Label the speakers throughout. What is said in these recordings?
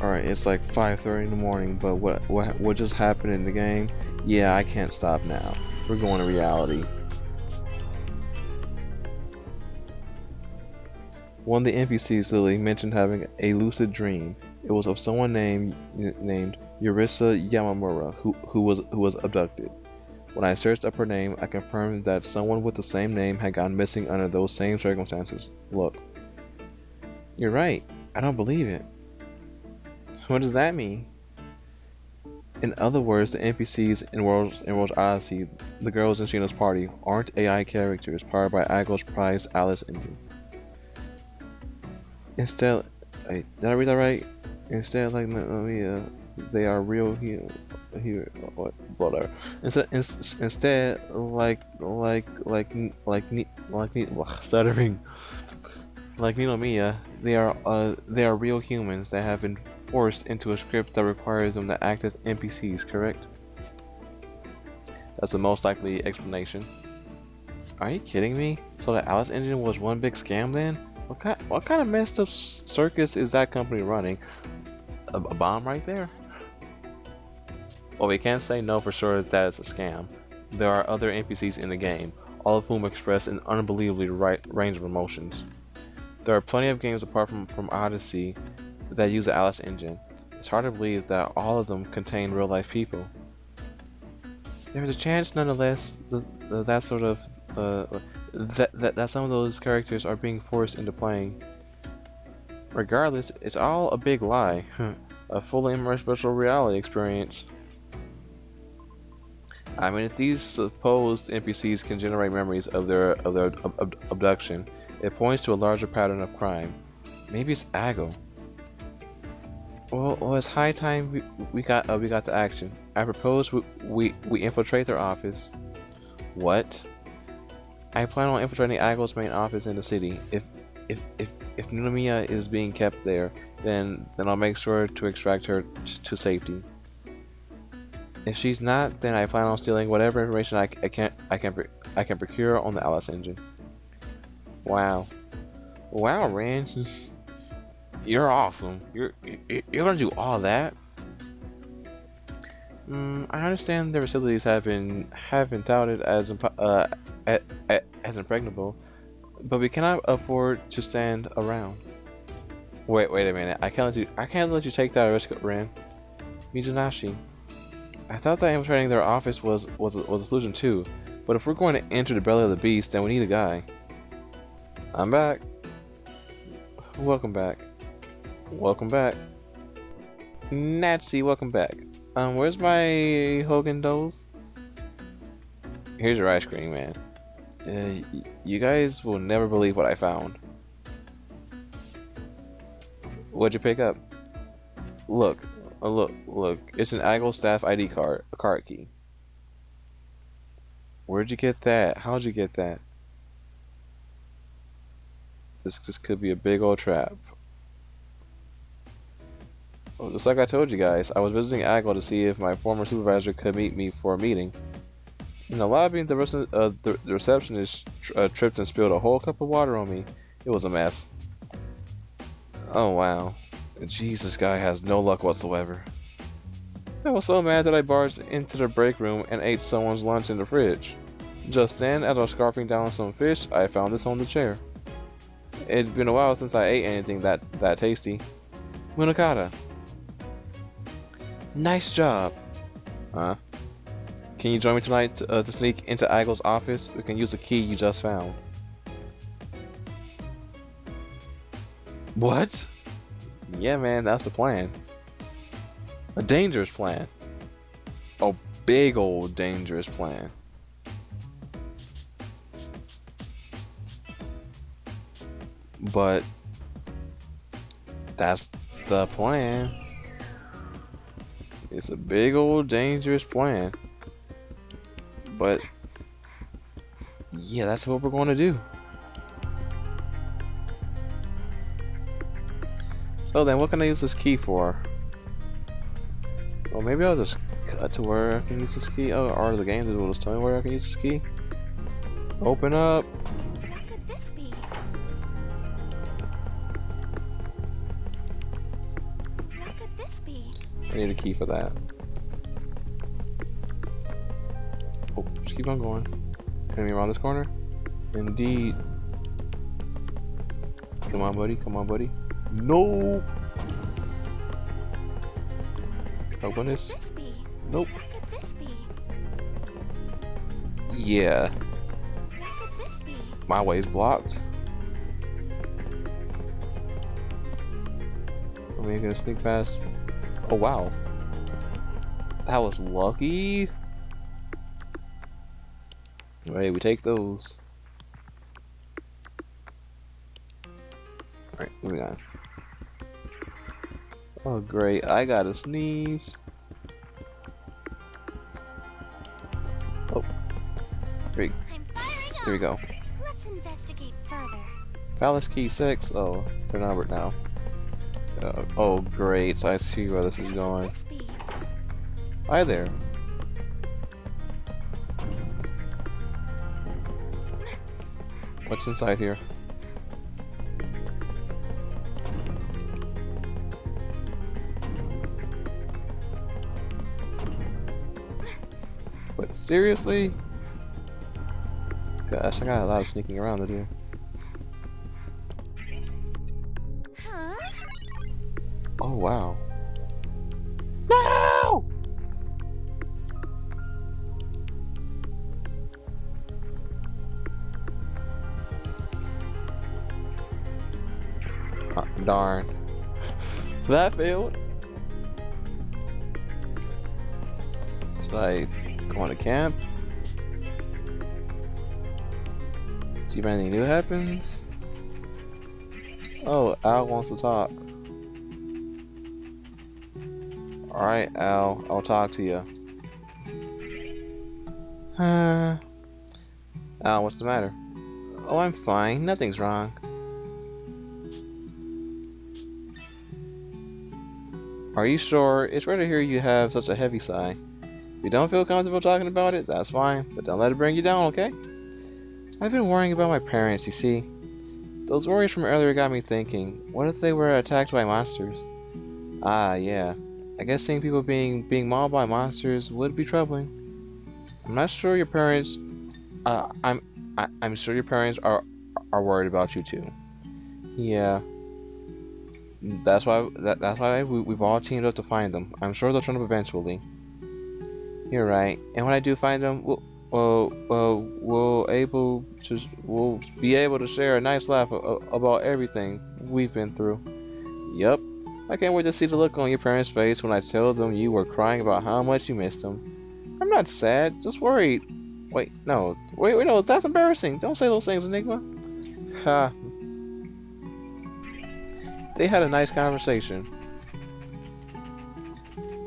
Speaker 1: Alright, it's like 5:30 in the morning, but what just happened in the game? Yeah, I can't stop now. We're going to reality. One of the NPCs Lily mentioned having a lucid dream. It was of someone named Yurisa Yamamura who was abducted. When I searched up her name, I confirmed that someone with the same name had gone missing under those same circumstances. Look. You're right. I don't believe it. What does that mean? In other words, the NPCs in World's Odyssey, the girls in Sheena's party, aren't AI characters powered by Ago's prized Alice engine. Instead, wait, did I read that right? Instead, they are real here. Whatever. Instead, stuttering. Like Ninomiya, they are real humans that have been forced into a script that requires them to act as NPCs, correct? That's the most likely explanation. Are you kidding me? So the Alice engine was one big scam then? What kind of messed up circus is that company running? A bomb right there? Well, we can't say no for sure that it's a scam. There are other NPCs in the game, all of whom express an unbelievably right range of emotions. There are plenty of games apart from Odyssey that use the Alice engine. It's hard to believe that all of them contain real-life people. There's a chance, nonetheless, that some of those characters are being forced into playing. Regardless, it's all a big lie, a fully immersed virtual reality experience. I mean, if these supposed NPCs can generate memories of their abduction, it points to a larger pattern of crime. Maybe it's Ago. Well, it's high time we got the action. I propose we infiltrate their office. What? I plan on infiltrating Ago's main office in the city. If Ninomiya is being kept there, then I'll make sure to extract her to safety. If she's not, then I plan on stealing whatever information I can procure on the Alice engine. Wow, Ren, you're awesome. You're gonna do all that. I understand their facilities have been touted as impregnable, but we cannot afford to stand around. Wait a minute. I can't let you take that risk, Ren. Mizunashi. I thought that infiltrating their office was a solution too, but if we're going to enter the belly of the beast, then we need a guy. I'm back. Welcome back. Nazi, welcome back. Where's my Hogan dolls? Here's your ice cream, man. You guys will never believe what I found. What'd you pick up? Look. It's an Agile staff ID card, a card key. Where'd you get that? How'd you get that? This could be a big old trap. Well, just like I told you guys, I was visiting Agile to see if my former supervisor could meet me for a meeting. In the lobby, the receptionist tripped and spilled a whole cup of water on me. It was a mess. Oh wow. Jeez, this guy has no luck whatsoever. I was so mad that I barged into the break room and ate someone's lunch in the fridge. Just then, as I was scarfing down some fish, I found this on the chair. It's been a while since I ate anything that tasty. Munakata. Nice job. Huh? Can you join me tonight to sneak into Ago's office? We can use the key you just found. What? Yeah, man, that's the plan. A dangerous plan. A big old dangerous plan. But that's the plan. It's a big old dangerous plan. But yeah, that's what we're going to do. So then, what can I use this key for? Well, maybe I'll just cut to where I can use this key. Oh, Art of the Game will just tell me where I can use this key. Open up.
Speaker 2: What could this be? What could
Speaker 1: I need a key for that. Oh, just keep on going. Can we around this corner? Indeed. Come on, buddy. Come on, buddy. Nope. Open this. Nope. Yeah. My way's blocked. Are we gonna sneak past? Oh wow. That was lucky. Alright, we take those. Alright, moving on. Oh great, I gotta sneeze. Oh. Here we go.
Speaker 2: Let's investigate further.
Speaker 1: Palace key 6. Oh, they're numbered now. Oh great, I see where this is going. Hi there. What's inside here? But seriously? Gosh, I got a lot of sneaking around to do.
Speaker 2: Huh?
Speaker 1: Oh wow. No! Darn. That failed. Should I go on a camp? See if anything new happens? Oh, Al wants to talk. Alright, Al, I'll talk to you. Al, what's the matter? Oh, I'm fine. Nothing's wrong. Are you sure? It's rare to hear you have such a heavy sigh. If you don't feel comfortable talking about it, that's fine, but don't let it bring you down, okay? I've been worrying about my parents, you see. Those worries from earlier got me thinking, what if they were attacked by monsters? Ah, yeah. I guess seeing people being mauled by monsters would be troubling. I'm not sure your parents... I'm sure your parents are worried about you too. Yeah. That's why we've all teamed up to find them. I'm sure they'll turn up eventually. You're right. And when I do find them, we'll be able to share a nice laugh about everything we've been through. Yup. I can't wait to see the look on your parents' face when I tell them you were crying about how much you missed them. I'm not sad, just worried. Wait, no, that's embarrassing. Don't say those things, Enigma. Ha. They had a nice conversation.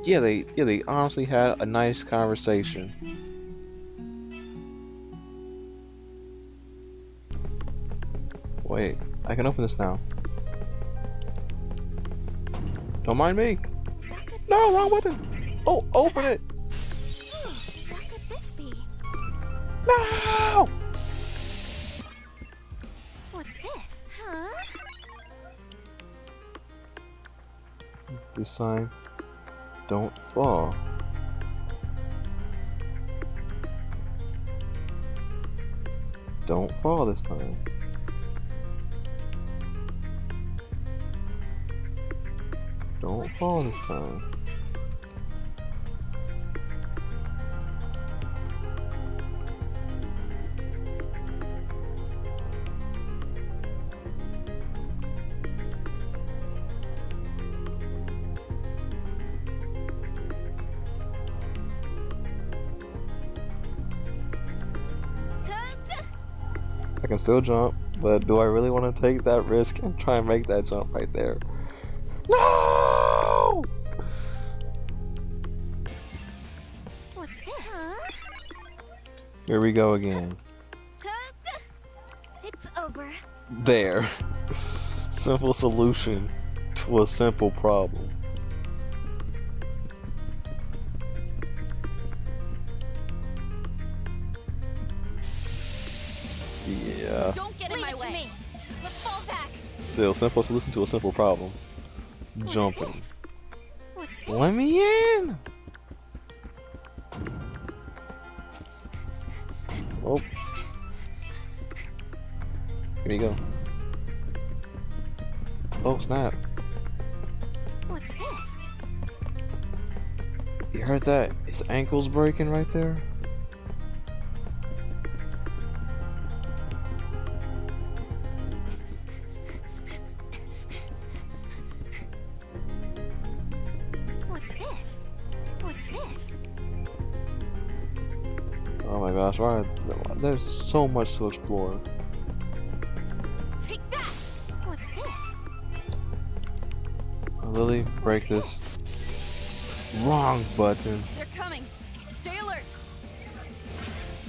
Speaker 1: Yeah, they honestly had a nice conversation. Wait, I can open this now. Don't mind me. No, wrong button. Oh, open it.
Speaker 2: What could this be?
Speaker 1: No!
Speaker 2: What's this? Huh?
Speaker 1: This time, don't fall. Don't fall this time. Don't fall this time. I can still jump, but do I really want to take that risk and try and make that jump right there? No!
Speaker 2: What's this? Huh?
Speaker 1: Here we go again.
Speaker 2: It's over.
Speaker 1: There. Simple solution to a simple problem. Yeah.
Speaker 2: Don't get in my way. Let's fall back.
Speaker 1: Still, simple solution to a simple problem. Jumping.
Speaker 2: What's
Speaker 1: Let me in! Oh. Here you go. Oh, snap.
Speaker 2: What's this?
Speaker 1: You heard that? His ankle's breaking right there.
Speaker 2: What's this? What's this?
Speaker 1: Oh my gosh, why? There's so much to explore.
Speaker 2: Take that! What's this?
Speaker 1: Lily, break this. Wrong button.
Speaker 2: They're coming. Stay alert.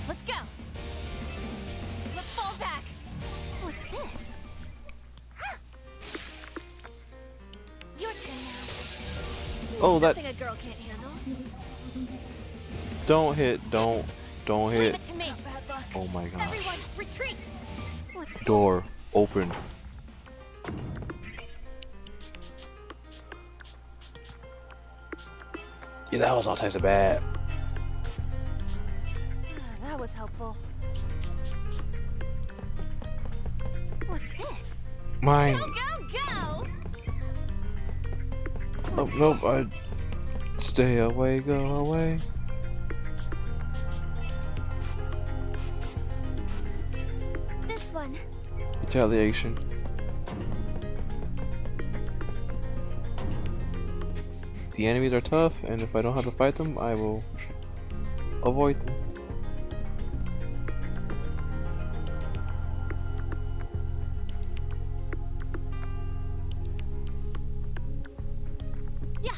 Speaker 2: Let's go. Let's fall back. What's this? Your turn now.
Speaker 1: Oh, that.
Speaker 2: Nothing a girl can't handle.
Speaker 1: Don't hit. Don't
Speaker 2: Leave
Speaker 1: hit.
Speaker 2: it to me. Bad luck.
Speaker 1: Oh my gosh.
Speaker 2: Everyone, retreat. What's this?
Speaker 1: Door open. Yeah, that was all types of bad.
Speaker 2: That was helpful. What's this?
Speaker 1: Mine.
Speaker 2: Go, go, go!
Speaker 1: Oh, nope. I stay away. Go away.
Speaker 2: This one.
Speaker 1: Retaliation. The enemies are tough, and if I don't have to fight them, I will avoid them.
Speaker 2: Yeah.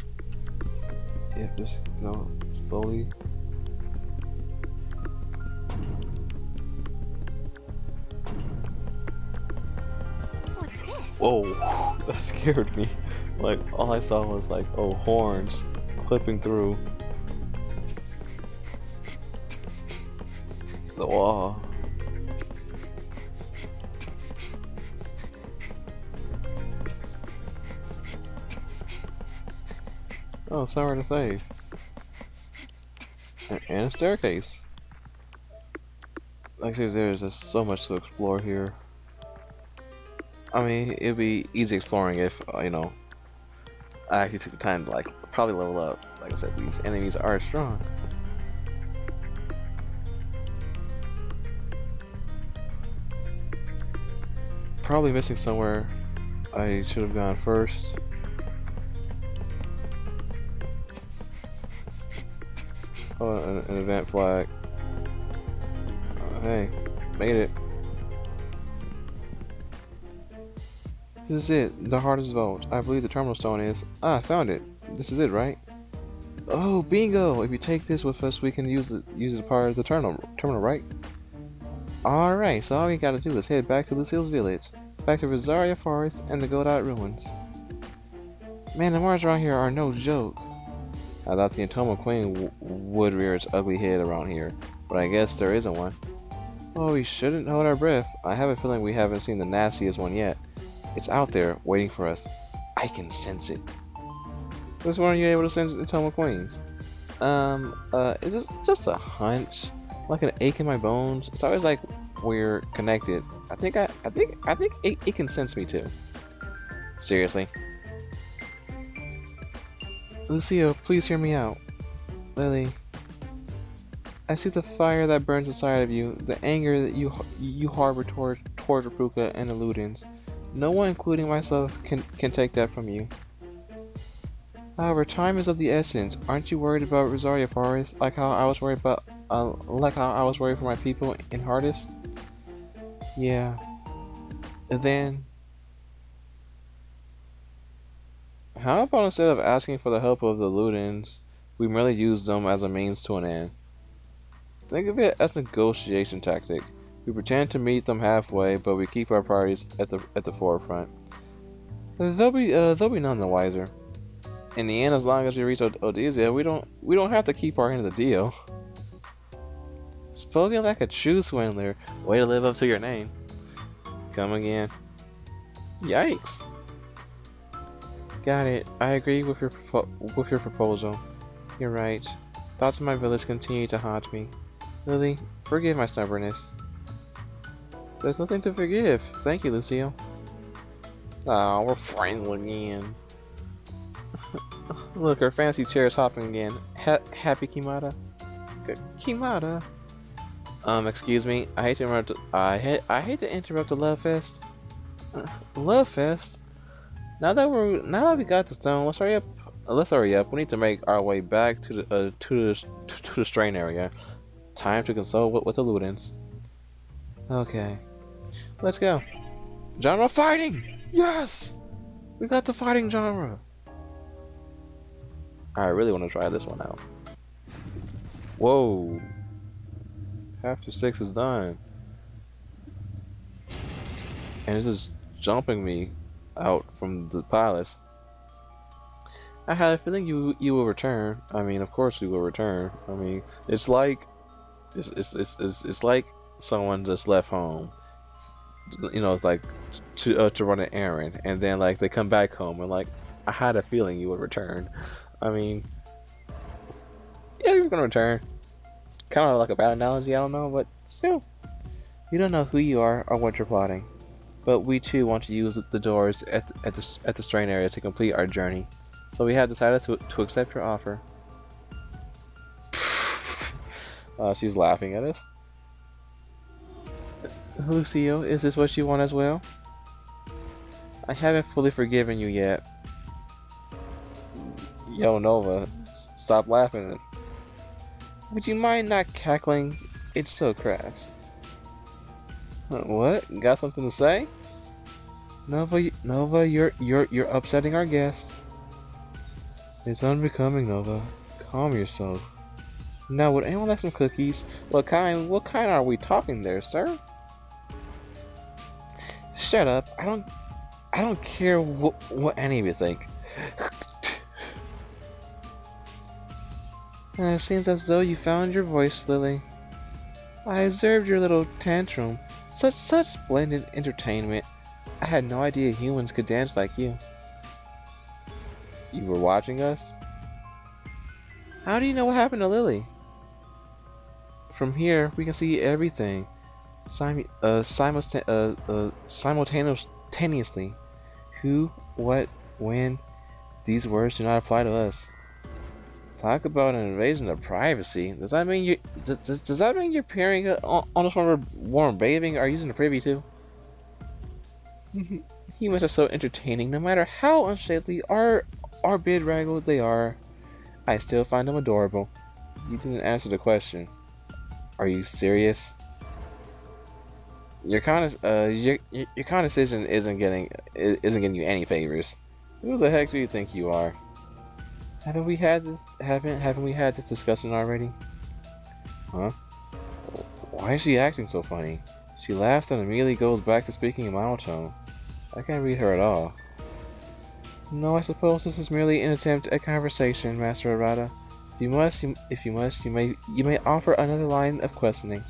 Speaker 1: Yeah, just slowly.
Speaker 2: What's this?
Speaker 1: Whoa, that scared me. Like, all I saw was like, oh, horns clipping through the wall. Oh, somewhere to save. And a staircase. Like I said, there's just so much to explore here. I mean, it'd be easy exploring if, I actually took the time to, probably level up. Like I said, these enemies are strong. Probably missing somewhere. I should have gone first. Oh, an event flag. Hey, made it. This is it, the hardest vault. I believe the terminal stone is. Ah, I found it. This is it, right? Oh, bingo! If you take this with us, we can use it as part of the terminal, right? Alright, so all we gotta do is head back to Lucille's village, back to Rosaria Forest and the Godot ruins. Man, the Mars around here are no joke. I thought the Atoma Queen would rear its ugly head around here, but I guess there isn't one. Oh, we shouldn't hold our breath. I have a feeling we haven't seen the nastiest one yet. It's out there, waiting for us. I can sense it. Since when are you able to sense Atoma Queens? Is this just a hunch? Like an ache in my bones? It's always like we're connected. I think it can sense me too. Seriously. Lucio, please hear me out. Lily, I see the fire that burns inside of you, the anger that you harbor toward Rapuka and the Ludens. No one, including myself, can take that from you. However, time is of the essence. Aren't you worried about Rosaria Forest, like how I was worried for my people in Hardis? Yeah. And then, how about instead of asking for the help of the Ludens, we merely use them as a means to an end? Think of it as a negotiation tactic. We pretend to meet them halfway, but we keep our priorities at the forefront. They'll be none the wiser. In the end, as long as we reach Odizia, we don't have to keep our end of the deal. Spoken like a true swindler. Way to live up to your name. Come again. Yikes. Got it. I agree with with your proposal. You're right. Thoughts of my village continue to haunt me. Lily, forgive my stubbornness. There's nothing to forgive. Thank you, Lucio. Oh, we're friends again. Look, our fancy chair is hopping again. Happy Kimata? Kimata? Excuse me. I hate to interrupt. I hate to interrupt the love fest. Love fest. Now that we got the stone, let's hurry up. Let's hurry up. We need to make our way back to the strain area. Time to consult with the Ludens. Okay, let's go. Genre fighting. Yes, we got the fighting genre. I really want to try this one out. Whoa. Chapter 6 is done. And it's just jumping me out from the palace. I had a feeling you will return. I mean, of course you will return. I mean, it's like someone just left home. You know, it's like to run an errand, and then like they come back home and like I had a feeling you would return. I mean, yeah, you're gonna return. Kind of like a bad analogy, I don't know, but still. You don't know who you are or what you're plotting, but we too want to use the doors at the strain area to complete our journey. So we have decided to accept your offer. She's laughing at us. Lucio, is this what you want as well? I haven't fully forgiven you yet. Yo, Nova, stop laughing. Would you mind not cackling? It's so crass. What? Got something to say? Nova, you're upsetting our guest. It's unbecoming, Nova. Calm yourself. Now, would anyone like some cookies? What kind are we talking there, sir? Shut up. I don't care what any of you think. It seems as though you found your voice, Lily. I observed your little tantrum. Such splendid entertainment. I had no idea humans could dance like you. You were watching us? How do you know what happened to Lily? From here, we can see everything simultaneously. Who, what, when. These words do not apply to us. Talk about an invasion of privacy. Does that mean does that mean you're peering on us when we're bathing or using the privy too? Humans are so entertaining. No matter how unshapely or bedraggled they are, I still find them adorable. You didn't answer the question. Are you serious? Your condescension isn't getting you any favors. Who the heck do you think you are? Haven't we had this discussion already? Huh? Why is she acting so funny? She laughs and immediately goes back to speaking in monotone. I can't read her at all. No, I suppose this is merely an attempt at conversation, Master Arata. If you must, you may offer another line of questioning.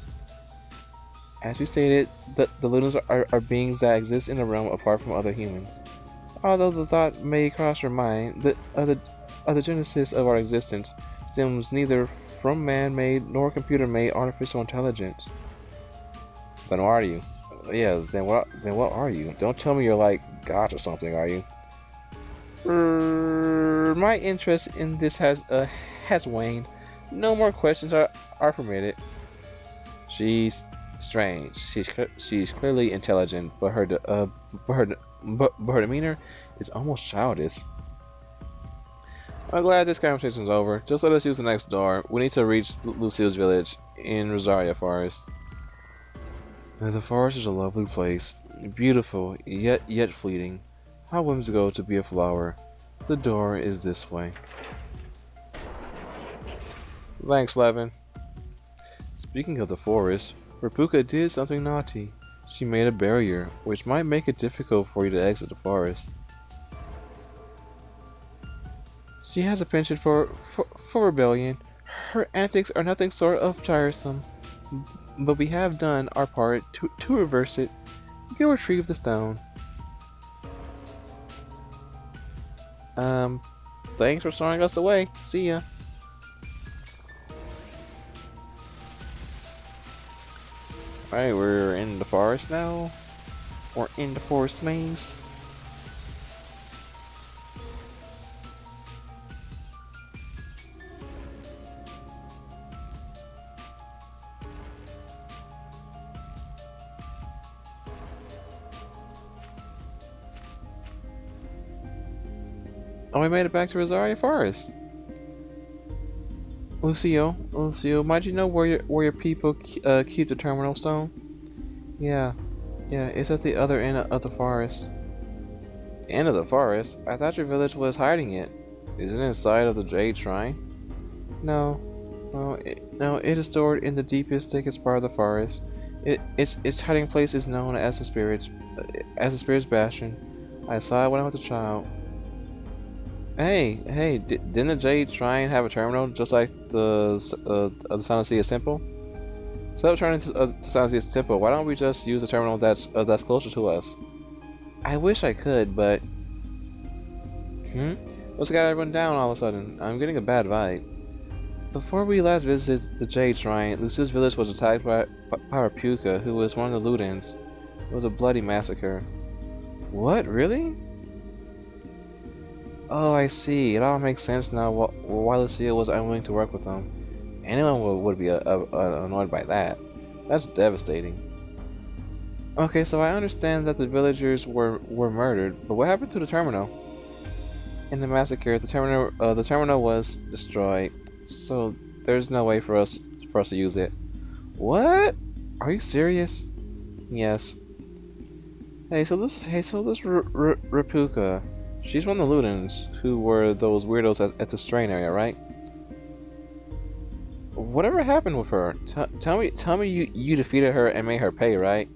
Speaker 1: As you stated, the Lunars are beings that exist in a realm apart from other humans. Although the thought may cross your mind, the genesis of our existence stems neither from man-made nor computer-made artificial intelligence. Then what are you? Yeah, then what are you? Don't tell me you're like gods or something, are you? My interest in this has waned. No more questions are permitted. She's strange. She's clearly intelligent, but her demeanor is almost childish. I'm glad this conversation is over. Just let us use the next door. We need to reach Lucille's village in Rosaria Forest. The forest is a lovely place, beautiful yet fleeting. How whimsical to be a flower. The door is this way. Thanks, Levin. Speaking of the forest, Rapuka did something naughty. She made a barrier, which might make it difficult for you to exit the forest. She has a penchant for rebellion. Her antics are nothing short of tiresome, but we have done our part to reverse it. Go retrieve the stone. Um, thanks for showing us the way. See ya. Alright, we're in the forest now. We're in the forest maze. Oh, we made it back to Rosaria Forest. Lucio, might you know where your people keep the terminal stone? Yeah, it's at the other end of the forest. End of the forest? I thought your village was hiding it. Is it inside of the Jade Shrine? No, no, it is stored in the deepest, thickest part of the forest. Its hiding place is known as the Spirit's Bastion. I saw it when I was a child. Hey, didn't the Jade Shrine have a terminal just like the Silent Sea is Temple? Instead of turning to Silent Sea is Temple, why don't we just use a terminal that's closer to us? I wish I could, but what's got everyone down all of a sudden? I'm getting a bad vibe. Before we last visited the Jade Shrine, Lucille's village was attacked by Parapuka, who was one of the Ludens. It was a bloody massacre. What? Really? Oh, I see. It all makes sense now why Lucille was unwilling to work with them. Anyone would be annoyed by that. That's devastating. Okay, so I understand that the villagers were murdered, but what happened to the terminal? In the massacre, the terminal was destroyed, so there's no way for us to use it. What? Are you serious? Yes. Hey, so this Rapuka, she's one of the Ludens who were those weirdos at the Strain area, right? Whatever happened with her? Tell me you defeated her and made her pay, right?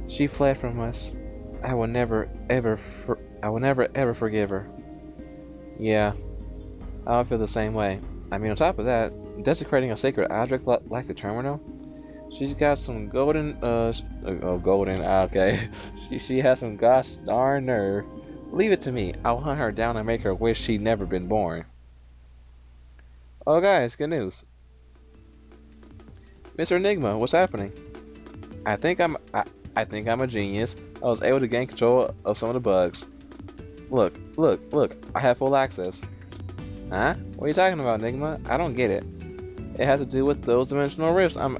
Speaker 1: She fled from us. I will never ever forgive her. Yeah, I don't feel the same way. I mean, on top of that, desecrating a sacred object like the terminal. She's got some golden okay. she has some gosh darn nerve. Leave it to me. I'll hunt her down and make her wish she'd never been born. Oh guys, good news. Mr. Enigma, what's happening? I think I'm a genius. I was able to gain control of some of the bugs. Look, I have full access. Huh? What are you talking about, Enigma? I don't get it. It has to do with those dimensional rifts. I'm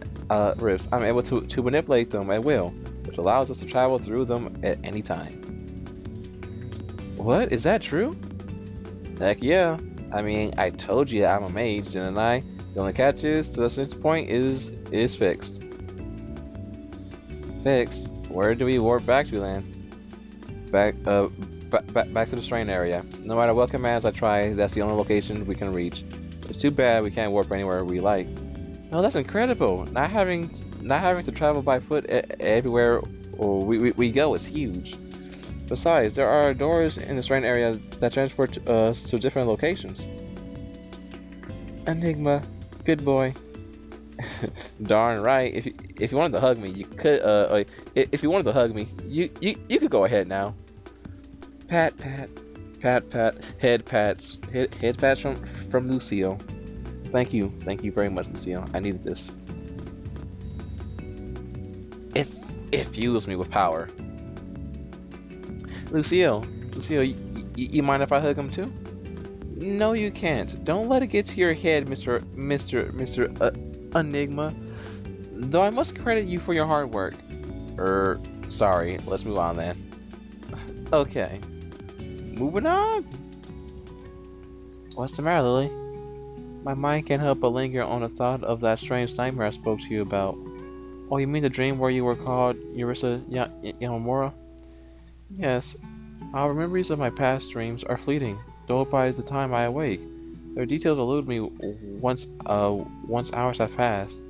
Speaker 1: able to manipulate them at will, which allows us to travel through them at any time. What? Is that true? Heck yeah. I mean, I told you I'm a mage, didn't I? The only catch is the sense point is fixed. Fixed? Where do we warp back to then? Back to the Strain area. No matter what commands I try, that's the only location we can reach. It's too bad we can't warp anywhere we like. No, that's incredible. Not having to travel by foot everywhere we go is huge. Besides, there are doors in the Strain area that transport us to different locations. Enigma, good boy. Darn right. If you wanted to hug me, you could. If you wanted to hug me, you could go ahead now. Pat, head pats from Lucio. Thank you very much, Lucio. I needed this. It fuels me with power. Lucio, you mind if I hug him too? No, you can't. Don't let it get to your head, Mr. Enigma. Though I must credit you for your hard work. Sorry. Let's move on then. Okay. Moving on. What's the matter, Lily? My mind can't help but linger on the thought of that strange nightmare I spoke to you about. Oh, you mean the dream where you were called Yurisa Yamamura? Yes. Our memories of my past dreams are fleeting, though by the time I awake, their details elude me once hours have passed.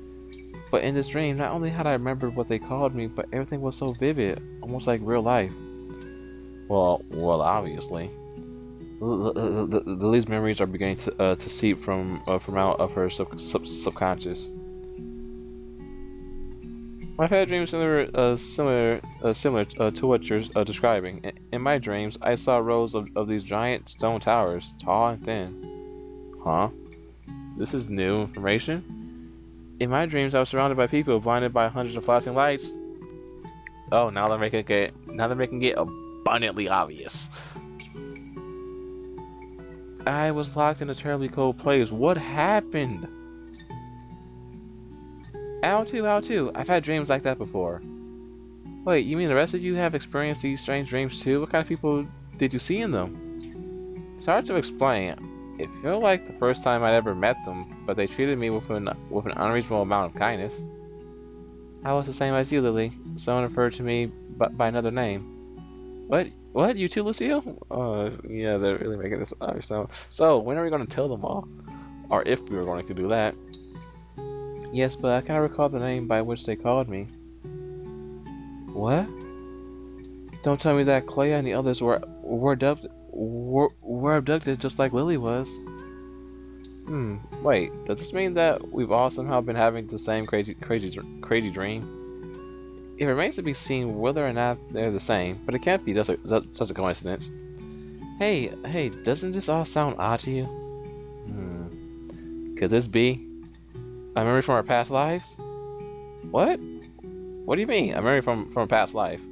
Speaker 1: But in this dream, not only had I remembered what they called me, but everything was so vivid, almost like real life. Well, obviously. Lily's memories are beginning to seep from out of her subconscious. I've had dreams similar to what you're describing. In my dreams, I saw rows of these giant stone towers, tall and thin. Huh? This is new information. In my dreams, I was surrounded by people, blinded by hundreds of flashing lights. Oh, now they're making it abundantly obvious. I was locked in a terribly cold place. What happened? Ow too. I've had dreams like that before. Wait, you mean the rest of you have experienced these strange dreams too? What kind of people did you see in them? It's hard to explain. It felt like the first time I'd ever met them, but they treated me with an unreasonable amount of kindness. I was the same as you, Lily. Someone referred to me by another name. What? You too, Lucille? Yeah, they're really making this obvious now. So, when are we going to tell them all? Or if we were going to do that? Yes, but I cannot recall the name by which they called me. What? Don't tell me that Clea and the others were abducted just like Lily was. Wait, does this mean that we've all somehow been having the same crazy dream? It remains to be seen whether or not they're the same, but it can't be just such a coincidence. Hey, doesn't this all sound odd to you? Could this be a memory from our past lives? What? What do you mean, a memory from a past life?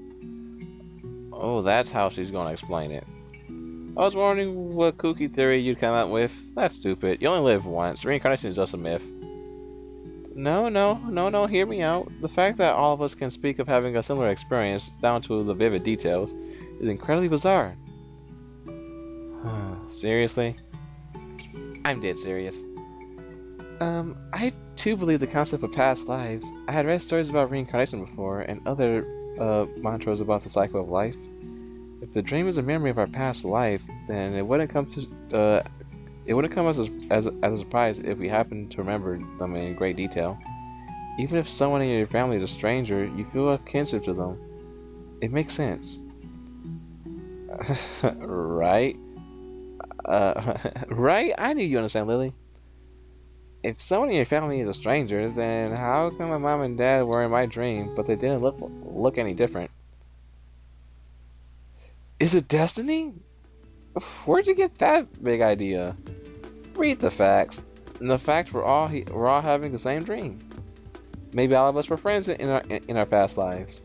Speaker 1: Oh, that's how she's gonna explain it. I was wondering what kooky theory you'd come up with. That's stupid. You only live once. Reincarnation is just a myth. No, hear me out. The fact that all of us can speak of having a similar experience, down to the vivid details, is incredibly bizarre. Seriously? I'm dead serious. I too believe the concept of past lives. I had read stories about reincarnation before, and other mantras about the cycle of life. If the dream is a memory of our past life, then it wouldn't come as a surprise if we happen to remember them in great detail. Even if someone in your family is a stranger, you feel a kinship to them. It makes sense. Right? Right? I knew you understand, Lily. If someone in your family is a stranger, then how come my mom and dad were in my dream, but they didn't look any different? Is it destiny? Where'd you get that big idea? Read the facts. And the fact we're all having the same dream. Maybe all of us were friends in our past lives.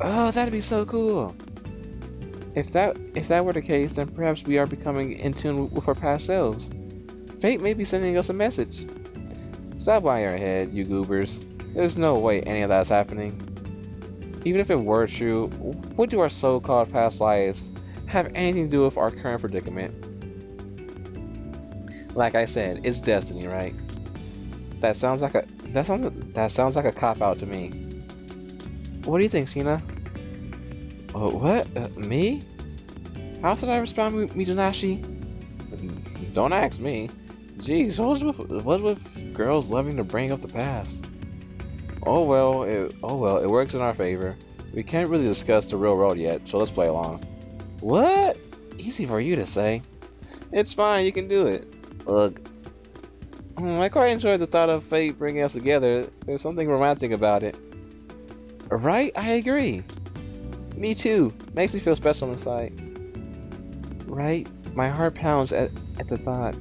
Speaker 1: Oh, that'd be so cool. If that were the case, then perhaps we are becoming in tune with our past selves. Fate may be sending us a message. Stop bowing your head, you goobers. There's no way any of that's happening. Even if it were true, what do our so-called past lives have anything to do with our current predicament? Like I said, it's destiny, right? That sounds like a cop-out to me. What do you think, Sheena? Oh, what? Me? How should I respond, Mizunashi? Don't ask me. Jeez, what's with girls loving to bring up the past? Oh well, it works in our favor. We can't really discuss the real world yet, so let's play along. What? Easy for you to say. It's fine, you can do it. Ugh. I quite enjoyed the thought of fate bringing us together. There's something romantic about it. Right? I agree. Me too. Makes me feel special inside. Right? My heart pounds at the thought.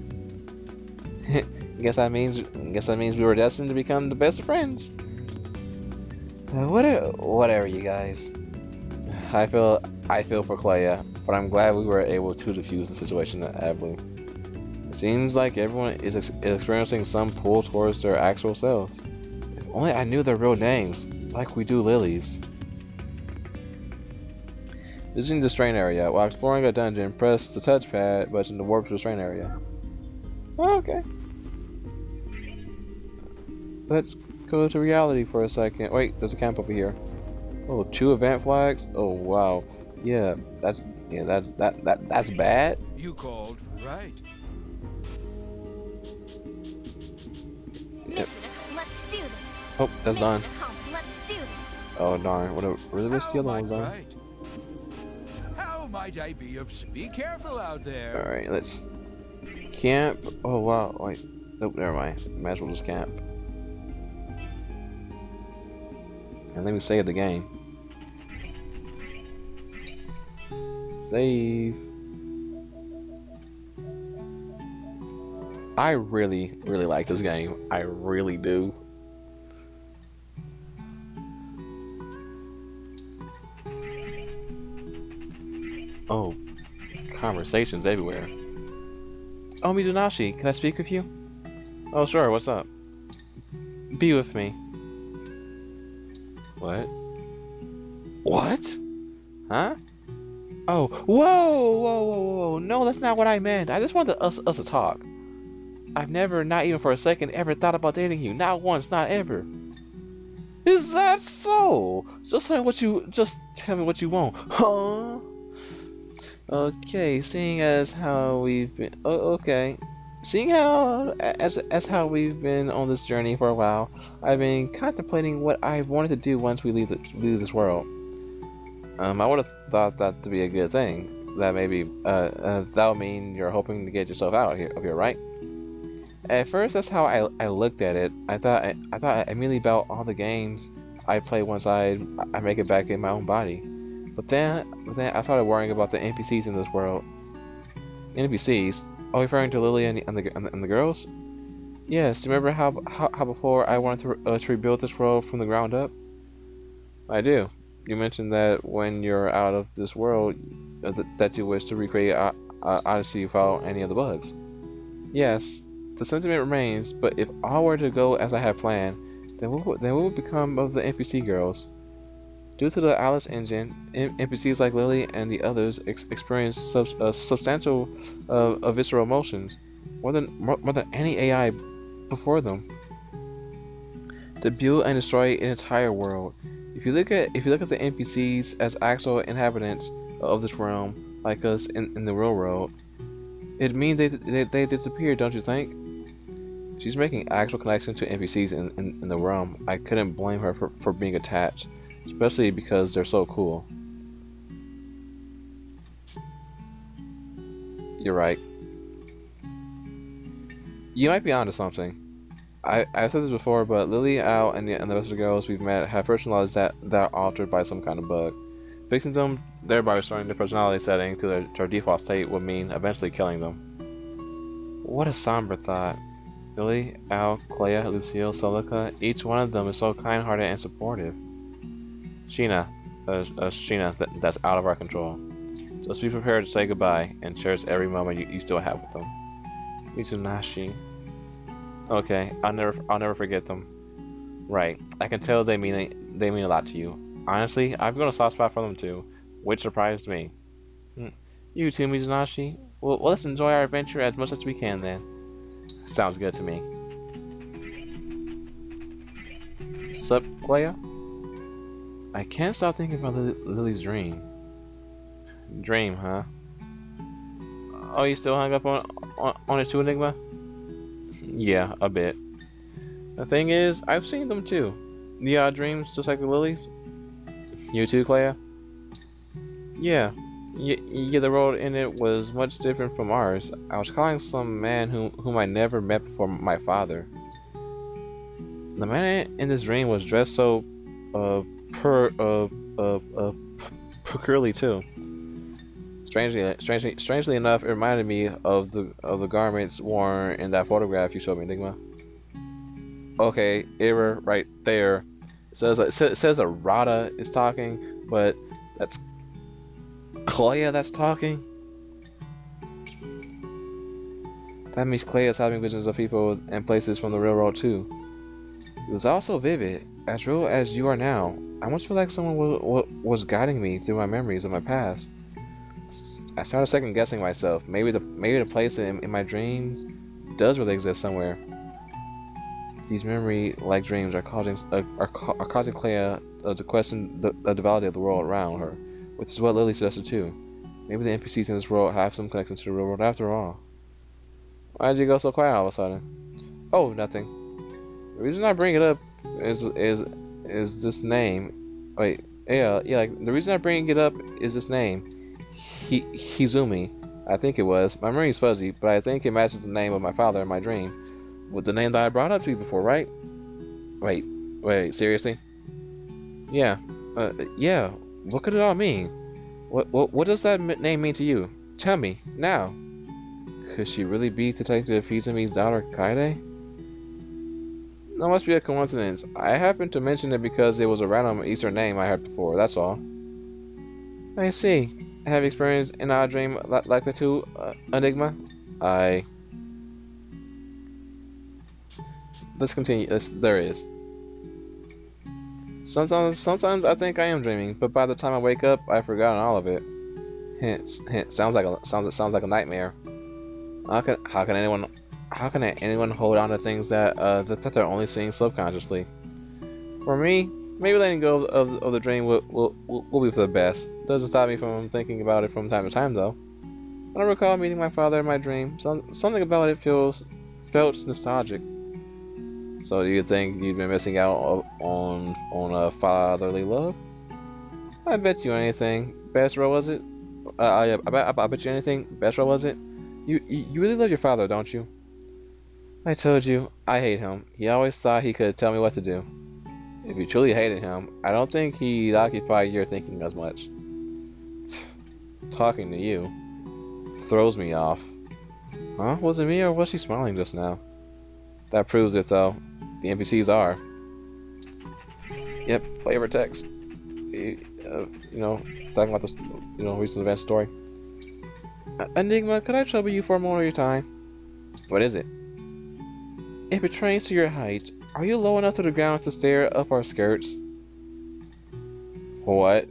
Speaker 1: Guess that means we were destined to become the best of friends. Whatever, you guys. I feel for Clea, but I'm glad we were able to defuse the situation admirably. It seems like everyone is experiencing some pull towards their actual selves. If only I knew their real names, like we do Lily's. Visiting the strain area. While exploring a dungeon, press the touchpad button to warp to the strain area. Oh, okay. Let's go to reality for a second. Wait, there's a camp over here. Oh, 2 event flags? Oh wow. That's bad.
Speaker 3: You called, right?
Speaker 2: Mission, let's do this.
Speaker 1: Oh, that's done.
Speaker 2: Mission accomplished. Let's do this.
Speaker 1: Oh darn, what a really wish the other one was done.
Speaker 3: Right. How might I be of... Be careful out there.
Speaker 1: Alright, let's camp. Oh wow, wait. Nope, never mind. Might as well just camp. And let me save the game. Save. I really, really like this game. I really do. Oh, conversations everywhere. Oh, Mizunashi, can I speak with you? Oh, sure, what's up? Be with me. What? What? Huh? Oh, whoa! No, that's not what I meant. I just wanted us to talk. I've never, not even for a second, ever thought about dating you. Not once, not ever. Is that so? Just tell me what you want. Huh? Okay, seeing as how we've been okay. Seeing how as how we've been on this journey for a while, I've been contemplating what I wanted to do once we leave this world. I would have thought that to be a good thing. That maybe that would mean you're hoping to get yourself out of here, right? At first, that's how I looked at it. I thought immediately about all the games I'd play once I make it back in my own body. But then I started worrying about the NPCs in this world. NPCs? Oh, referring to Lily and the girls? Yes. Remember how before I wanted to rebuild this world from the ground up? I do. You mentioned that when you're out of this world, that you wish to recreate Odyssey without any of the bugs. Yes. The sentiment remains, but if all were to go as I had planned, then what would become of the NPC girls? Due to the Alice engine, NPCs like Lily and the others experience substantial visceral emotions, more than any AI before them. To build and destroy an entire world. If you look at the NPCs as actual inhabitants of this realm, like us in the real world, it means they disappear, don't you think? She's making actual connections to NPCs in the realm. I couldn't blame her for being attached, especially because they're so cool. You're right. You might be onto something. I've said this before, but Lily, Al, and the rest of the girls we've met have personalities that are altered by some kind of bug. Fixing them, thereby restoring their personality setting to their default state, would mean eventually killing them. What a somber thought. Lily, Al, Clea, Lucille, Celica, each one of them is so kind-hearted and supportive. Sheena, that's out of our control. Just be prepared to say goodbye and cherish every moment you still have with them. Mitsunashi. Okay, I'll never forget them. Right, I can tell they mean a lot to you. Honestly, I've got a soft spot for them too, which surprised me. You too, Mitsunashi. Well, let's enjoy our adventure as much as we can then. Sounds good to me. Sup, Clea? I can't stop thinking about Lily's dream. Dream, huh? Oh, you still hung up on it too, Enigma? Yeah, a bit. The thing is, I've seen them too. The odd dreams, just like the Lilies. You too, Clea? Yeah. Yeah, the world in it was much different from ours. I was calling some man whom I never met before my father. The man in this dream was dressed so peculiarly too. Strangely enough, it reminded me of the garments worn in that photograph you showed me, Enigma. Okay, error right there. It says a Rada is talking, but that's Clea that's talking. That means Clea is having visions of people and places from the real world too. It was also vivid, as real as you are now. I almost feel like someone was guiding me through my memories of my past. I started second guessing myself. Maybe the place in my dreams does really exist somewhere. These memory-like dreams are causing Clea to question the validity of the world around her, which is what Lily suggested too. Maybe the NPCs in this world have some connection to the real world after all. Why did you go so quiet all of a sudden? Oh, nothing. The reason I bring it up is this name. Wait, yeah. Like the reason I bring it up is this name, Hizumi. I think it was. My memory is fuzzy, but I think it matches the name of my father in my dream with the name that I brought up to you before, right? Wait, seriously? Yeah. Yeah. What could it all mean? What does that name mean to you? Tell me, now. Could she really be Detective Hizumi's daughter, Kaede? That must be a coincidence. I happened to mention it because it was a random Eastern name I heard before, that's all. I see. Have you experienced an odd dream like that too, Enigma? I... Let's continue. There is. Sometimes I think I am dreaming, but by the time I wake up, I've forgotten all of it. Hint. Sounds like a nightmare. How can anyone hold on to things that they're only seeing subconsciously? For me, maybe letting go of the dream will be for the best. Doesn't stop me from thinking about it from time to time, though. When I recall meeting my father in my dream, something about it felt nostalgic. So, do you think you've been missing out on a fatherly love? I bet you anything. Best row was it? I bet you anything. Best row was it? You really love your father, don't you? I told you, I hate him. He always thought he could tell me what to do. If you truly hated him, I don't think he'd occupy your thinking as much. Talking to you throws me off. Huh? Was it me or was she smiling just now? That proves it though. The NPCs are. Yep, flavor text. Talking about this, recent event story. Enigma, could I trouble you for a moment of your time? What is it? If it trains to your height, are you low enough to the ground to stare up our skirts? What?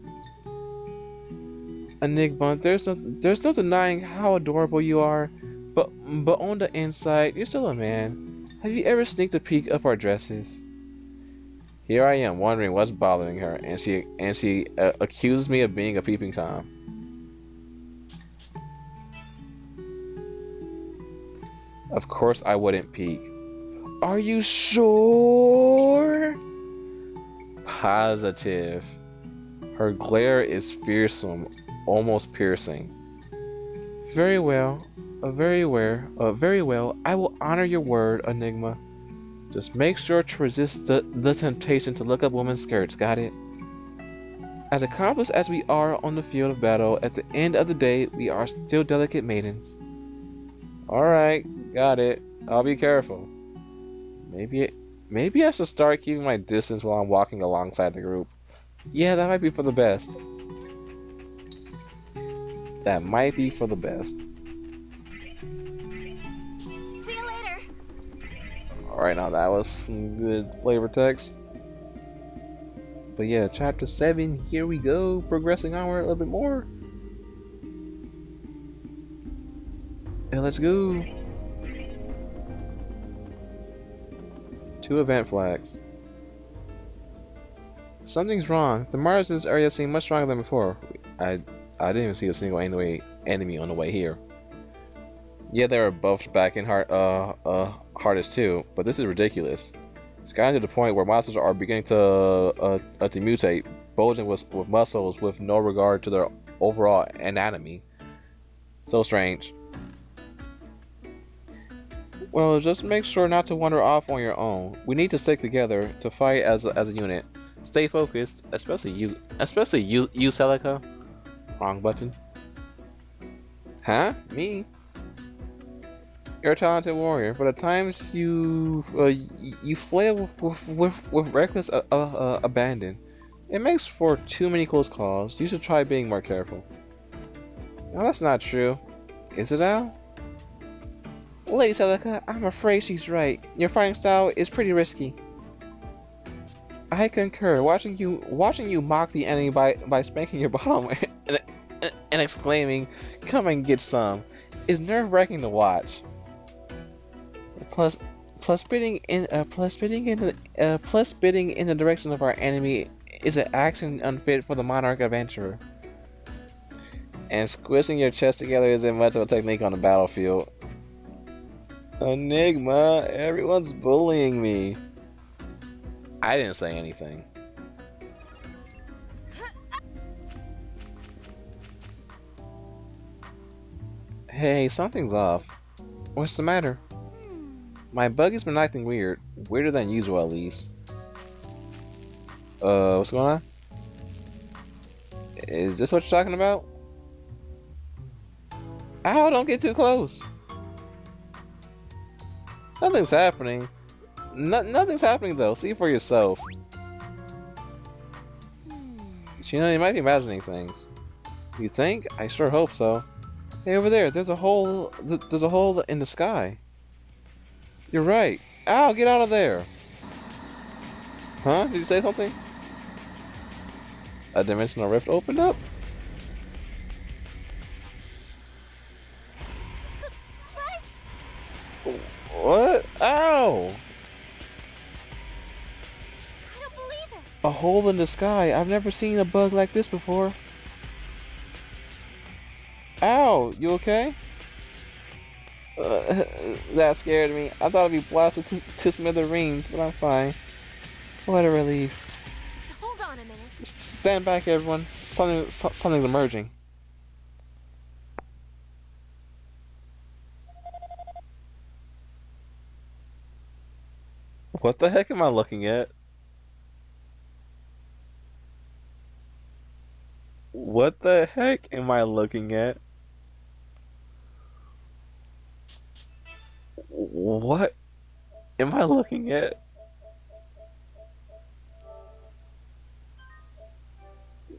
Speaker 1: Enigma, there's no denying how adorable you are, but on the inside, you're still a man. Have you ever sneaked a peek up our dresses? Here I am wondering what's bothering her, and she accuses me of being a peeping tom. Of course I wouldn't peek. Are you sure? Positive. Her glare is fearsome, almost piercing. Very well. Very well. I will honor your word, Enigma. Just make sure to resist the temptation to look up women's skirts, got it? As accomplished as we are on the field of battle, at the end of the day, we are still delicate maidens. Alright, got it. I'll be careful. Maybe I should start keeping my distance while I'm walking alongside the group. Yeah, that might be for the best. That might be for the best.
Speaker 2: See you later.
Speaker 1: Alright, now that was some good flavor text. But yeah, chapter 7, here we go. Progressing onward a little bit more. And let's go. 2 event flags. Something's wrong. The Mars in this area seem much stronger than before. I didn't even see a single enemy on the way here. Yeah, they were buffed back in hardest too, but this is ridiculous. It's gotten to the point where monsters are beginning to mutate, bulging with muscles with no regard to their overall anatomy. So strange. Well, just make sure not to wander off on your own. We need to stick together to fight as a unit. Stay focused, especially you, Celica. Wrong button. Huh? Me? You're a talented warrior, but at times you flail with reckless abandon. It makes for too many close calls. You should try being more careful. No, that's not true. Is it, Al? Lady Celica, I'm afraid she's right. Your fighting style is pretty risky. I concur. Watching you mock the enemy by spanking your bottom and exclaiming, "Come and get some," is nerve-wracking to watch. Plus spitting in the direction of our enemy is an action unfit for the monarch adventurer. And squishing your chest together isn't much of a technique on the battlefield. Enigma, everyone's bullying me. I didn't say anything. Hey, something's off. What's the matter? My buggy's been acting weird. Weirder than usual, at least. What's going on? Is this what you're talking about? Ow, don't get too close. Nothing's happening. Nothing's happening though. See for yourself. You know, you might be imagining things. You think? I sure hope so. Hey, over there, there's a hole. There's a hole in the sky. You're right. Ow, get out of there. Huh? Did you say something? A dimensional rift opened up? What? Ow!
Speaker 2: I don't believe it.
Speaker 1: A hole in the sky. I've never seen a bug like this before. Ow! You okay? That scared me. I thought I'd be blasted to smithereens, but I'm fine. What a relief.
Speaker 2: Hold on a minute.
Speaker 1: Stand back, everyone. Something's emerging. What the heck am I looking at? What the heck am I looking at? What am I looking at?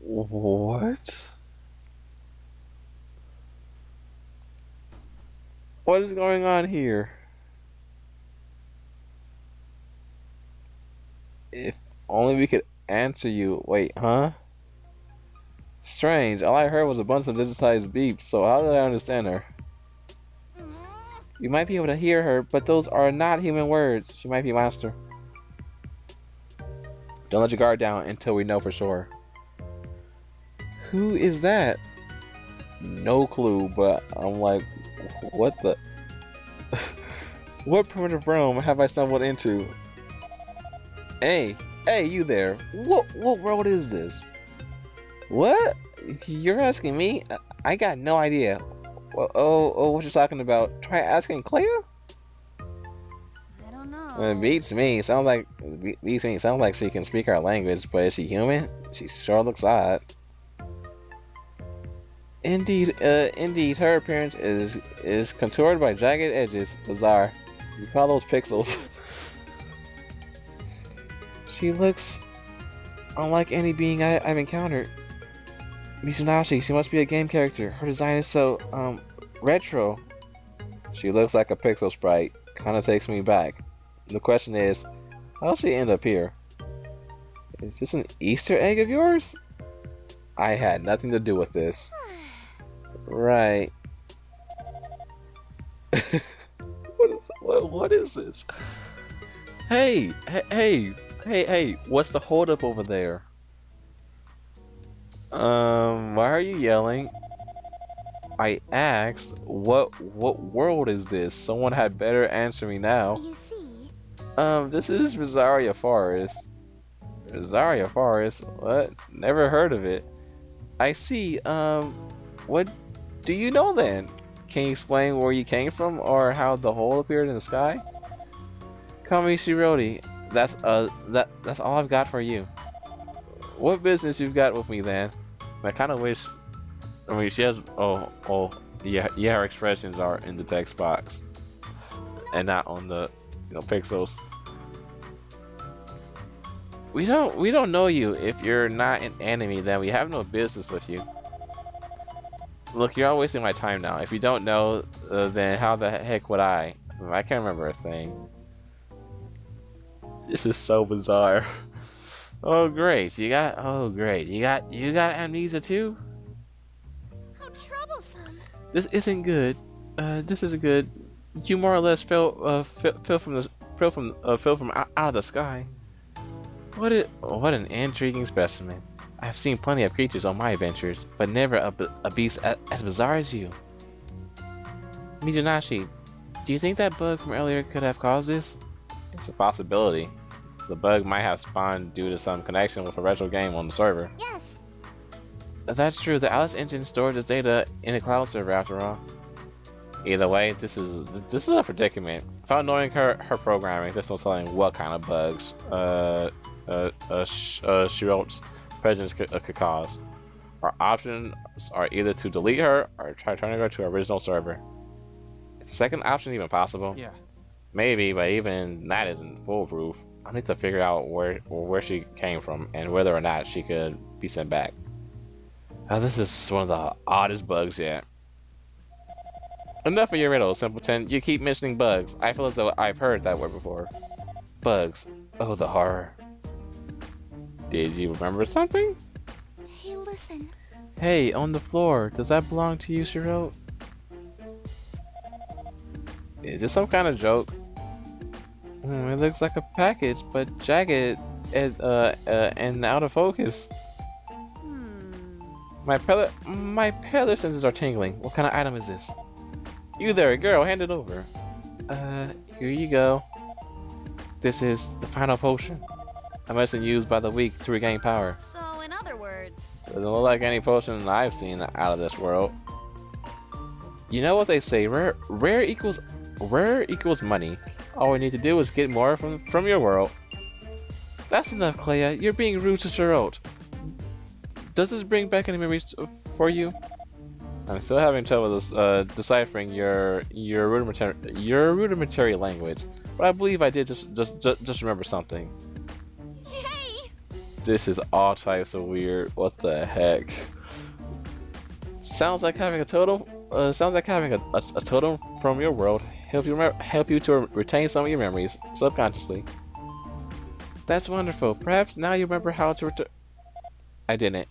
Speaker 1: What? What is going on here? If only we could answer you. Wait, huh? Strange. All I heard was a bunch of digitized beeps, so how did I understand her? You might be able to hear her, but those are not human words. She might be a monster. Don't let your guard down until we know for sure. Who is that? No clue, but I'm like, what the? What primitive realm have I stumbled into? Hey, you there. What world is this? What? You're asking me? I got no idea. What you're talking about? Try asking Clea?
Speaker 2: I don't know.
Speaker 1: It beats me. Sounds like she can speak our language, but is she human? She sure looks odd. Indeed, her appearance is contoured by jagged edges. Bizarre. You call those pixels? She looks unlike any being I've encountered. Mitsunashi, she must be a game character. Her design is so, retro. She looks like a pixel sprite. Kinda takes me back. The question is, how'd she end up here? Is this an Easter egg of yours? I had nothing to do with this. Right. What is this? Hey, what's the holdup over there? Why are you yelling? I asked, what world is this? Someone had better answer me now.
Speaker 2: You see?
Speaker 1: This is Rosaria Forest. Rosaria Forest? What? Never heard of it. I see. What do you know then? Can you explain where you came from or how the hole appeared in the sky? Call me Shirodi. That's all I've got for you. What business you've got with me then? I kind of wish. I mean, she has. Yeah. Her expressions are in the text box, and not on the, pixels. We don't know you. If you're not an enemy, then we have no business with you. Look, you're all wasting my time now. If you don't know, then how the heck would I? I can't remember a thing. This is so bizarre. Oh great, you got amnesia too?
Speaker 2: How troublesome.
Speaker 1: This isn't good. This isn't good. You more or less fell from out of the sky. What an intriguing specimen. I've seen plenty of creatures on my adventures, but never a beast as bizarre as you. Mizunashi, do you think that bug from earlier could have caused this? It's a possibility. The bug might have spawned due to some connection with a retro game on the server.
Speaker 2: Yes.
Speaker 1: That's true. The Alice engine stores its data in a cloud server after all. Either way, this is a predicament. Without knowing her programming, there's no telling what kind of bugs she wrote prejudice could cause. Our options are either to delete her or try turning her to her original server. Is the second option even possible?
Speaker 3: Yeah.
Speaker 1: Maybe, but even that isn't foolproof. I need to figure out where she came from and whether or not she could be sent back. This is one of the oddest bugs yet. Enough of your riddles, simpleton. You keep mentioning bugs. I feel as though I've heard that word before. Bugs. Oh, the horror. Did you remember something?
Speaker 2: Hey, listen.
Speaker 1: Hey, on the floor. Does that belong to you, she wrote? Is this some kind of joke? It looks like a package, but jagged and out of focus. My paler senses are tingling. What kind of item is this? You there, girl, hand it over. Here you go. This is the final potion. A medicine used by the weak to regain power.
Speaker 2: So, in other words...
Speaker 1: Doesn't look like any potion I've seen out of this world. You know what they say, rare equals money. All we need to do is get more from your world. That's enough, Clea. You're being rude to Charlotte. Does this bring back any memories for you? I'm still having trouble deciphering your rudimentary language, but I believe I did just remember something.
Speaker 2: Yay!
Speaker 1: This is all types of weird. What the heck? Sounds like having a totem. Sounds like having a totem from your world help you to retain some of your memories subconsciously. That's wonderful. Perhaps now you remember how to return. I didn't.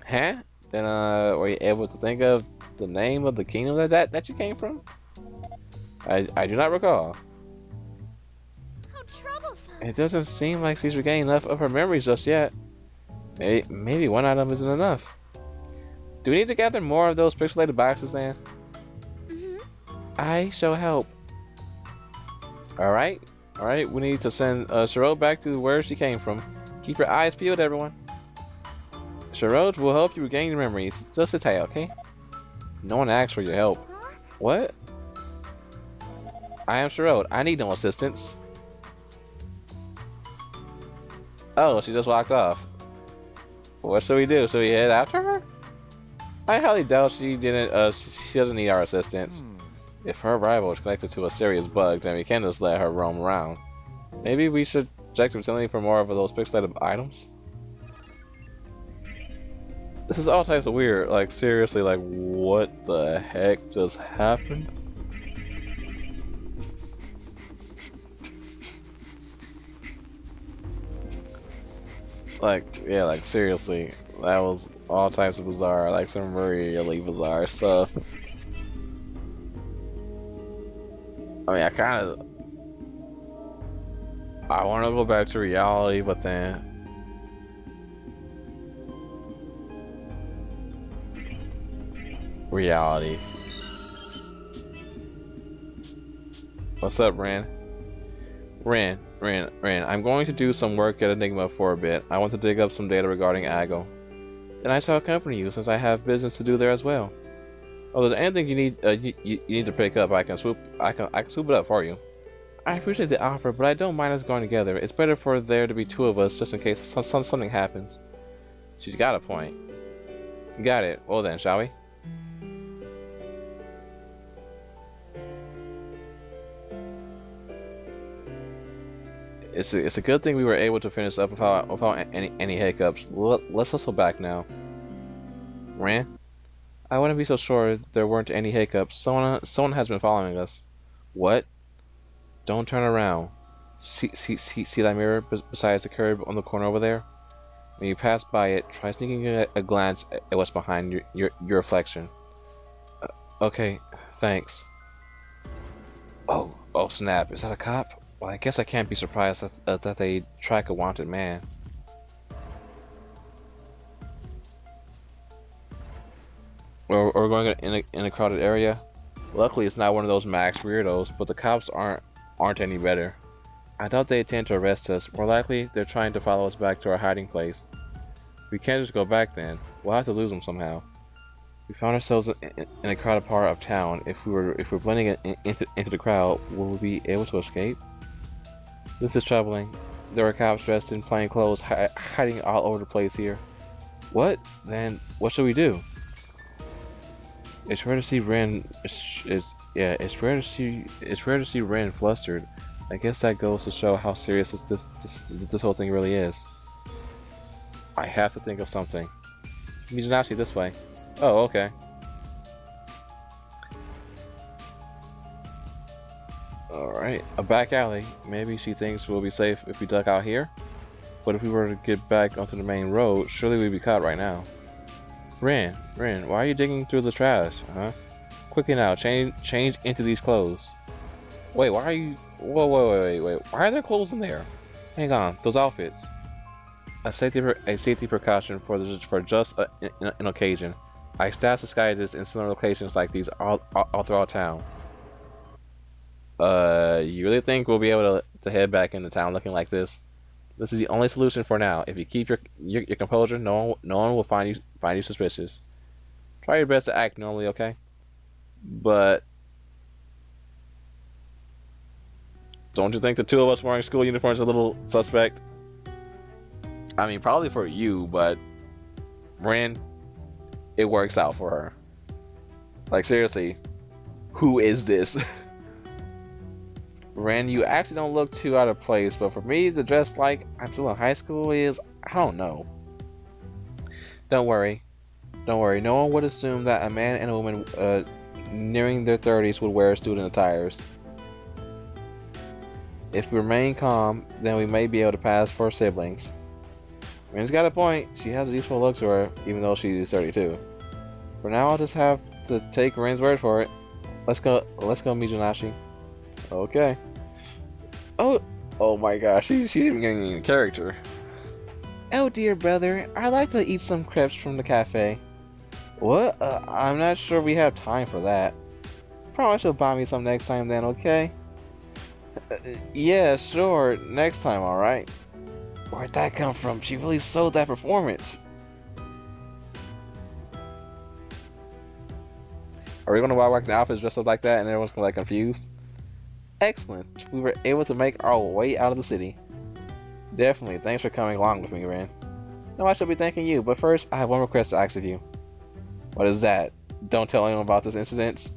Speaker 1: Huh? Then were you able to think of the name of the kingdom that you came from? I do not recall.
Speaker 2: How troublesome.
Speaker 1: It doesn't seem like she's regained enough of her memories just yet. Maybe one item isn't enough. Do we need to gather more of those pixelated boxes then? I shall help. Alright, we need to send Charlotte back to where she came from. Keep your eyes peeled, everyone. Charlotte will help you regain your memories. Just a tale, okay? No one asked for your help.
Speaker 2: Huh?
Speaker 1: What? I am Charlotte. I need no assistance. Oh, she just walked off. What should we do? Should we head after her? I highly doubt she didn't. She doesn't need our assistance. If her arrival is connected to a serious bug, then we can't just let her roam around. Maybe we should check the facility for more of those pixelated items. This is all types of weird. Like, seriously, like, what the heck just happened? Like, yeah, like, seriously. That was all types of bizarre, like, some really bizarre stuff. I mean, I want to go back to reality, but then... Reality. What's up, Ren? Ren, I'm going to do some work at Enigma for a bit. I want to dig up some data regarding Ago. Then I shall accompany you, since I have business to do there as well. Oh, there's anything you need you need to pick up, I can swoop it up for you. I appreciate the offer, but I don't mind us going together. It's better for there to be two of us, just in case something happens. She's got a point. Got it. Well then, shall we? It's a good thing we were able to finish up without any hiccups. Let's hustle back now. Ran? I wouldn't be so sure there weren't any hiccups. Someone has been following us. What? Don't turn around. See that mirror besides the curb on the corner over there? When you pass by it, try sneaking a glance at what's behind your reflection. Okay, thanks. Oh snap! Is that a cop? Well, I guess I can't be surprised that they track a wanted man. Or going in a crowded area. Luckily, it's not one of those max weirdos, but the cops aren't any better. I thought they intend to arrest us. More likely, they're trying to follow us back to our hiding place. We can't just go back then. We'll have to lose them somehow. We found ourselves in a crowded part of town. If we're blending into the crowd, will we be able to escape? This is troubling. there are cops dressed in plain clothes hiding all over the place here. What? Then what should we do? It's rare to see Ren. It's rare to see Ren flustered. I guess that goes to show how serious this whole thing really is. I have to think of something. Mijinashi, this way. Oh, okay. Alright, a back alley. Maybe she thinks we'll be safe if we duck out here? But if we were to get back onto the main road, surely we'd be caught right now. Ren, why are you digging through the trash, huh? Quickly now, change into these clothes. Wait, why are you... Whoa, wait. Why are there clothes in there? Hang on, those outfits. A safety precaution for just an occasion. I stash disguises in similar locations like these all throughout town. You really think we'll be able to head back into town looking like this? This is the only solution for now. If you keep your composure, no one will find you suspicious. Try your best to act normally, okay? But don't you think the two of us wearing school uniforms is a little suspect? I mean, probably for you, but Ren, it works out for her. Like, seriously, who is this? Ren, you actually don't look too out of place, but for me to dress like I'm still in high school is, I don't know. Don't worry. No one would assume that a man and a woman nearing their 30s would wear student attires. If we remain calm, then we may be able to pass for siblings. Ren's got a point. She has a useful look to her, even though she's 32. For now, I'll just have to take Ren's word for it. Let's go, Mijinashi. Okay. Oh my gosh, she's even getting in character. Oh dear brother, I'd like to eat some crepes from the cafe. What? I'm not sure we have time for that. Promise you'll buy me some next time then, okay? Yeah, sure, next time, alright? Where'd that come from? She really sold that performance. Are we gonna walk back in the outfits dressed up like that and everyone's gonna be like confused? Excellent. We were able to make our way out of the city. Definitely. Thanks for coming along with me, Ren. No, I should be thanking you, but first, I have one request to ask of you. What is that? Don't tell anyone about this incident.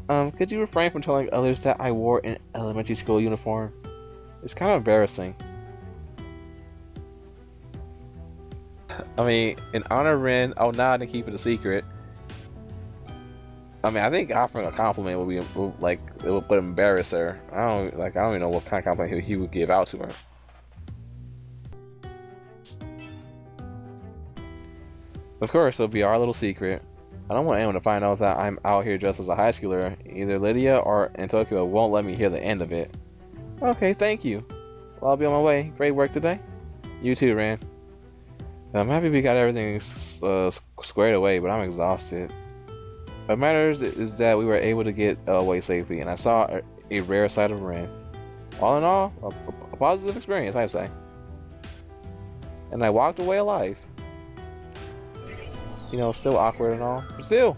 Speaker 1: Could you refrain from telling others that I wore an elementary school uniform? It's kind of embarrassing. I mean, in honor of Ren, I'll nod and keep it a secret. I mean, I think offering a compliment would embarrass her. I don't even know what kind of compliment he would give out to her. Of course, it'll be our little secret. I don't want anyone to find out that I'm out here dressed as a high schooler. Either Lydia or in Tokyo won't let me hear the end of it. Okay, thank you. Well, I'll be on my way. Great work today. You too, Ren. I'm happy we got everything squared away, but I'm exhausted. What matters is that we were able to get away safely, and I saw a rare side of Ren. All in all, a positive experience, I'd say. And I walked away alive. You know, still awkward and all, but still,